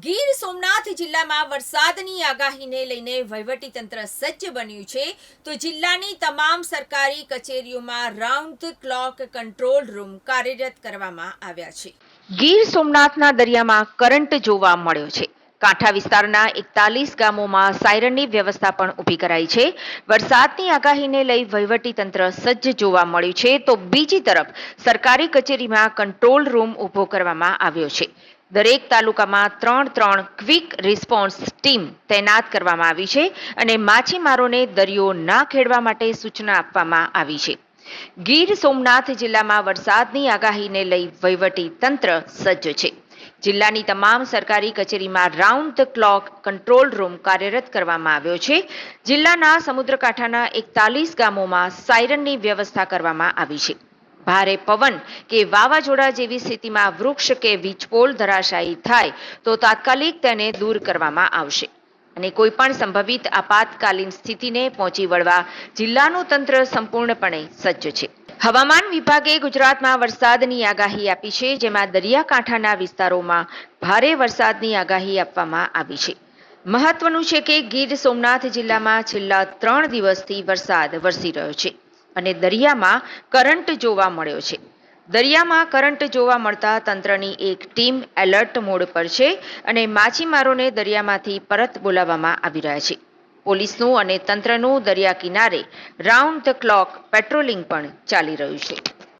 ગીર સોમનાથ જિલ્લામાં વરસાદની આગાહીને લઈને વહીવટીતંત્ર સજ્જ બન્યું છે તો જિલ્લાની તમામ સરકારી કચેરીઓમાં round the clock control room કાર્યરત કરવામાં આવ્યા છે। ગીર સોમનાથના દરિયામાં કરંટ જોવા મળ્યો છે। કાંઠા વિસ્તારના 41 ગામોમાં સાયરનની વ્યવસ્થા પણ ઊભી કરાઈ છે। વરસાદની આગાહીને લઈ વહીવટીતંત્ર સજ્જ જોવા મળ્યું છે તો બીજી તરફ સરકારી કચેરીમાં કંટ્રોલ રૂમ ઊભો કરવામાં આવ્યો છે। દરેક તાલુકામાં 3 ક્વિક રિસ્પોન્સ ટીમ તૈનાત કરવામાં આવી છે અને માછીમારોને દરિયો ના ખેડવા માટે સૂચના આપવામાં આવી છે। ગીર સોમનાથ જિલ્લામાં વરસાદની આગાહીને લઈ વહીવટી તંત્ર સજ્જ છે। જિલ્લાની તમામ સરકારી કચેરીમાં round the clock control room કાર્યરત કરવામાં આવ્યો છે। જિલ્લાના સમુદ્રકાંઠાના 41 ગામોમાં સાયરનની વ્યવસ્થા કરવામાં આવી છે। ભારે પવન કે વાવાઝોડા જેવી સ્થિતિમાં વૃક્ષ કે વીજપોલ ધરાશાયી થાય તો તાત્કાલિક તેને દૂર કરવામાં આવશે અને કોઈ પણ સંભવિત આપાતકાલીન સ્થિતિને પહોંચી વળવા જિલ્લાનું તંત્ર સંપૂર્ણપણે સજ્જ છે। હવામાન વિભાગે ગુજરાતમાં વરસાદની આગાહી આપી છે, જેમાં દરિયાકાંઠાના વિસ્તારોમાં ભારે વરસાદની આગાહી આપવામાં આવી છે। મહત્વનું છે કે ગીર સોમનાથ જિલ્લામાં છેલ્લા 3 દિવસથી વરસાદ વરસી રહ્યો છે અને દરિયામાં કરંટ જોવા મળ્યો છે। દરિયામાં કરંટ જોવા મળતા તંત્રની એક ટીમ એલર્ટ મોડ પર છે અને માછીમારોને દરિયામાંથી પરત બોલાવવામાં આવી રહ્યા છે। પોલીસનું અને તંત્રનું દરિયા કિનારે રાઉન્ડ ધ ક્લોક પેટ્રોલિંગ પણ ચાલી રહ્યું છે।